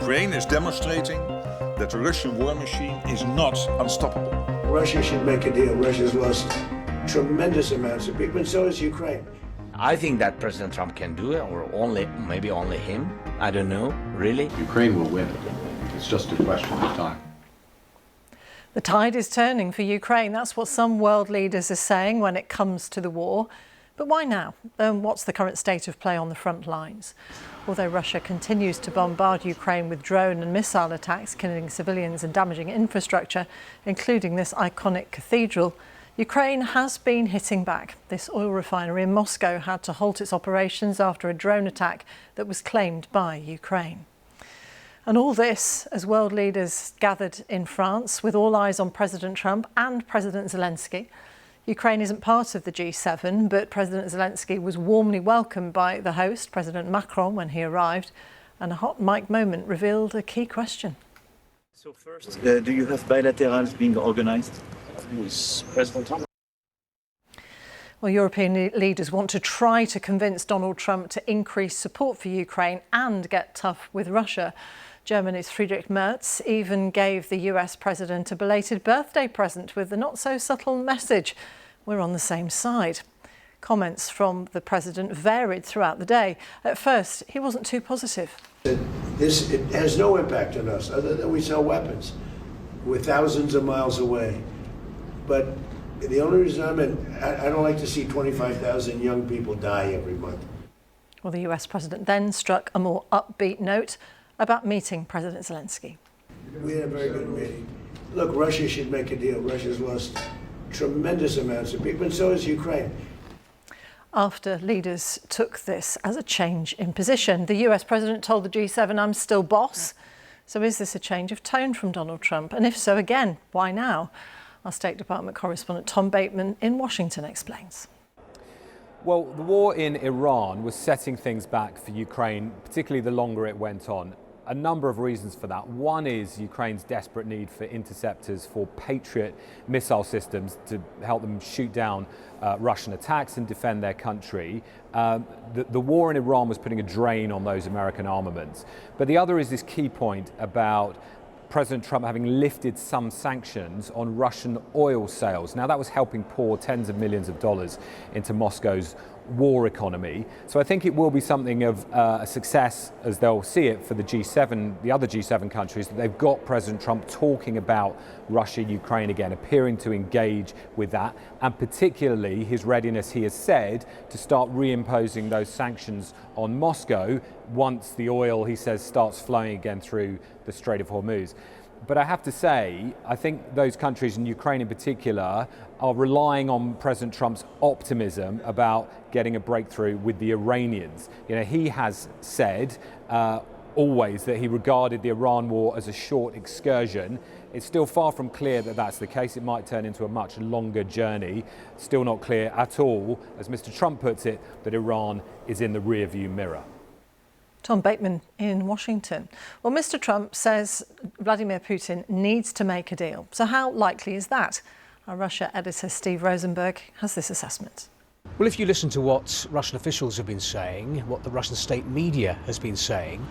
Ukraine is demonstrating that the Russian war machine is not unstoppable. Russia should make a deal. Russia's lost tremendous amounts of people, and so has Ukraine. I think that President Trump can do it, or maybe only him. I don't know, really. Ukraine will win. It's just a question of time. The tide is turning for Ukraine. That's what some world leaders are saying when it comes to the war. But why now? What's the current state of play on the front lines? Although Russia continues to bombard Ukraine with drone and missile attacks, killing civilians and damaging infrastructure, including this iconic cathedral, Ukraine has been hitting back. This oil refinery in Moscow had to halt its operations after a drone attack that was claimed by Ukraine. And all this as world leaders gathered in France with all eyes on President Trump and President Zelensky. Ukraine isn't part of the G7, but President Zelensky was warmly welcomed by the host, President Macron, when he arrived. And a hot mic moment revealed a key question. So first, do you have bilaterals being organised with President Trump? Well, European leaders want to try to convince Donald Trump to increase support for Ukraine and get tough with Russia. Germany's Friedrich Merz even gave the US president a belated birthday present with the not-so-subtle message, "We're on the same side." Comments from the president varied throughout the day. At first, he wasn't too positive. It has no impact on us, other than we sell weapons. We're thousands of miles away. But the only reason I don't like to see 25,000 young people die every month. Well, the US president then struck a more upbeat note about meeting President Zelensky. We had a very good meeting. Look, Russia should make a deal. Russia's lost tremendous amounts of people, and so has Ukraine. After leaders took this as a change in position, the US president told the G7, "I'm still boss." So is this a change of tone from Donald Trump? And if so, again, why now? Our State Department correspondent Tom Bateman in Washington explains. Well, the war in Iran was setting things back for Ukraine, particularly the longer it went on. A number of reasons for that. One is Ukraine's desperate need for interceptors for Patriot missile systems to help them shoot down Russian attacks and defend their country. The war in Iran was putting a drain on those American armaments. But the other is this key point about President Trump having lifted some sanctions on Russian oil sales. Now, that was helping pour tens of millions of dollars into Moscow's war economy. So I think it will be something of a success, as they'll see it, for the G7, the other G7 countries, that they've got President Trump talking about Russia, Ukraine again, appearing to engage with that, and particularly his readiness, he has said, to start reimposing those sanctions on Moscow once the oil, he says, starts flowing again through the Strait of Hormuz. But I have to say, I think those countries, and Ukraine in particular, are relying on President Trump's optimism about getting a breakthrough with the Iranians. You know, he has said always that he regarded the Iran war as a short excursion. It's still far from clear that that's the case. It might turn into a much longer journey. Still not clear at all, as Mr. Trump puts it, that Iran is in the rearview mirror. Tom Bateman in Washington. Well, Mr. Trump says Vladimir Putin needs to make a deal. So how likely is that? Our Russia editor Steve Rosenberg has this assessment. Well, if you listen to what Russian officials have been saying, what the Russian state media has been saying,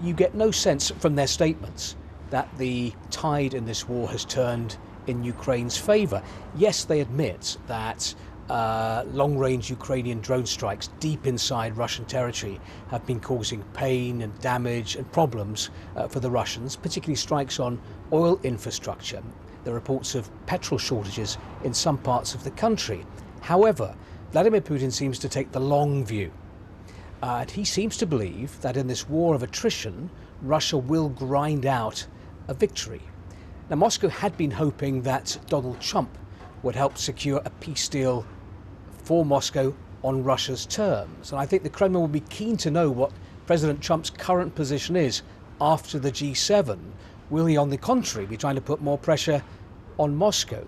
you get no sense from their statements that the tide in this war has turned in Ukraine's favour. Yes, they admit that long-range Ukrainian drone strikes deep inside Russian territory have been causing pain and damage and problems for the Russians, particularly strikes on oil infrastructure. There are reports of petrol shortages in some parts of the country. However, Vladimir Putin seems to take the long view. And he seems to believe that in this war of attrition, Russia will grind out a victory. Now, Moscow had been hoping that Donald Trump would help secure a peace deal for Moscow on Russia's terms. And I think the Kremlin will be keen to know what President Trump's current position is after the G7. Will he, on the contrary, be trying to put more pressure on Moscow?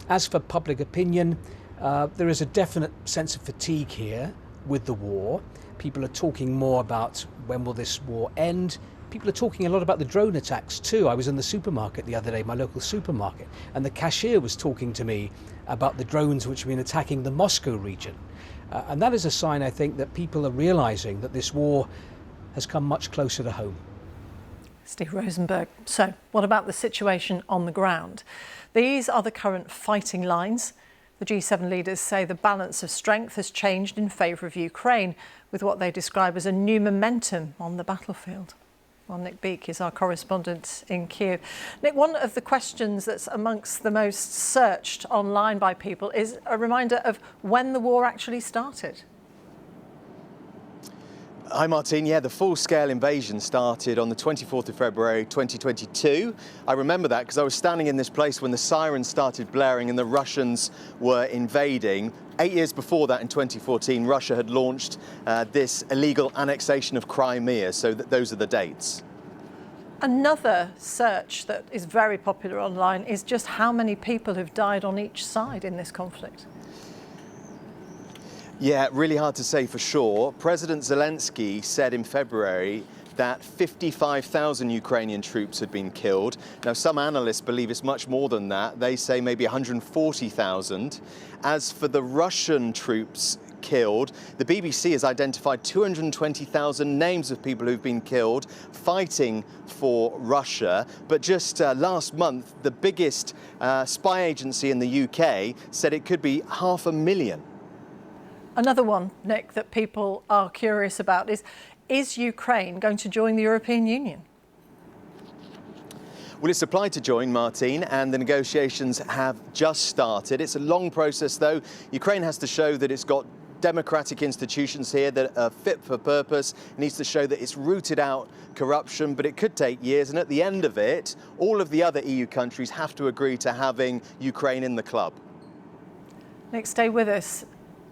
As for public opinion, there is a definite sense of fatigue here with the war. People are talking more about when will this war end. People are talking a lot about the drone attacks too. I was in the supermarket the other day, my local supermarket, and the cashier was talking to me about the drones which have been attacking the Moscow region. And that is a sign, I think, that people are realizing that this war has come much closer to home. Steve Rosenberg. So, what about the situation on the ground? These are the current fighting lines. The G7 leaders say the balance of strength has changed in favour of Ukraine, with what they describe as a new momentum on the battlefield. Well, Nick Beek is our correspondent in Kiev. Nick, one of the questions that's amongst the most searched online by people is a reminder of when the war actually started. Hi Martine, yeah, the full-scale invasion started on the 24th of February 2022. I remember that because I was standing in this place when the sirens started blaring and the Russians were invading. 8 years before that, in 2014, Russia had launched this illegal annexation of Crimea, so those are the dates. Another search that is very popular online is just how many people have died on each side in this conflict. Yeah, really hard to say for sure. President Zelensky said in February that 55,000 Ukrainian troops had been killed. Now, some analysts believe it's much more than that. They say maybe 140,000. As for the Russian troops killed, the BBC has identified 220,000 names of people who've been killed fighting for Russia. But just last month, the biggest spy agency in the UK said it could be 500,000. Another one, Nick, that people are curious about is Ukraine going to join the European Union? Well, it's applied to join, Martine, and the negotiations have just started. It's a long process, though. Ukraine has to show that it's got democratic institutions here that are fit for purpose. It needs to show that it's rooted out corruption, but it could take years. And at the end of it, all of the other EU countries have to agree to having Ukraine in the club. Nick, stay with us.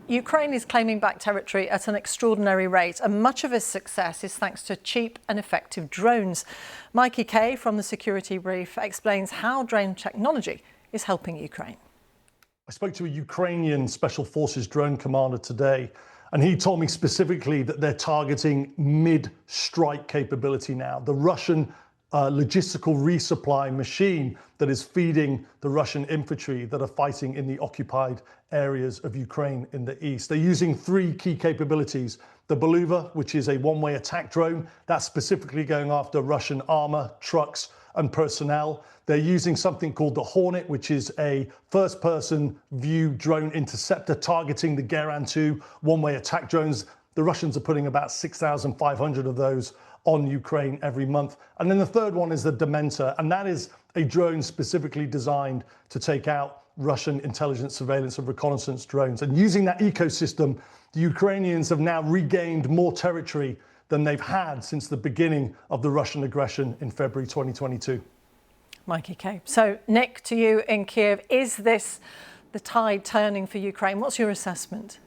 Ukraine is claiming back territory at an extraordinary rate, and much of its success is thanks to cheap and effective drones. Mikey Kay from the Security Brief explains how drone technology is helping Ukraine. I spoke to a Ukrainian Special Forces drone commander today, and he told me specifically that they're targeting mid-strike capability now. The Russian logistical resupply machine that is feeding the Russian infantry that are fighting in the occupied areas of Ukraine in the east. They're using three key capabilities. The Volodymyr, which is a one-way attack drone, that's specifically going after Russian armor, trucks, and personnel. They're using something called the Hornet, which is a first-person view drone interceptor targeting the Geran 2 one-way attack drones. The Russians are putting about 6,500 of those on Ukraine every month. And then the third one is the Dementor, and that is a drone specifically designed to take out Russian intelligence, surveillance, and reconnaissance drones. And using that ecosystem, the Ukrainians have now regained more territory than they've had since the beginning of the Russian aggression in February 2022. Mikey Kay. So, Nick, to you in Kiev, is this the tide turning for Ukraine? What's your assessment?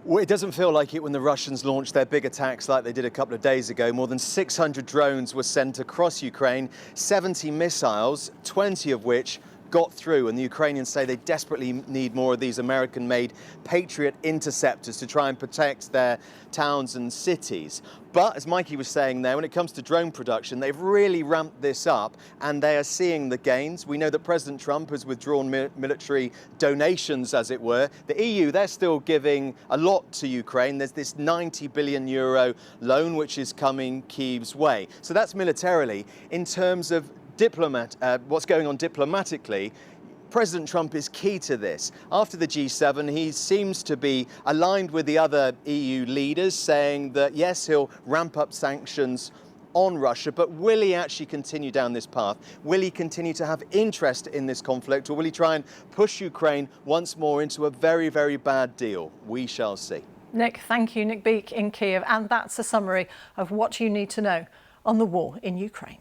Well, it doesn't feel like it when the Russians launched their big attacks like they did a couple of days ago. More than 600 drones were sent across Ukraine, 70 missiles, 20 of which got through, and the Ukrainians say they desperately need more of these American-made Patriot interceptors to try and protect their towns and cities. But as Mikey was saying there, when it comes to drone production, they've really ramped this up and they are seeing the gains. We know that President Trump has withdrawn military donations, as it were. The EU, they're still giving a lot to Ukraine. There's this 90 billion euro loan which is coming Kyiv's way. So that's militarily. In terms of what's going on diplomatically, President Trump is key to this. After the G7, he seems to be aligned with the other EU leaders, saying that, yes, he'll ramp up sanctions on Russia, but will he actually continue down this path? Will he continue to have interest in this conflict, or will he try and push Ukraine once more into a very, very bad deal? We shall see. Nick, thank you. Nick Beek in Kiev. And that's a summary of what you need to know on the war in Ukraine.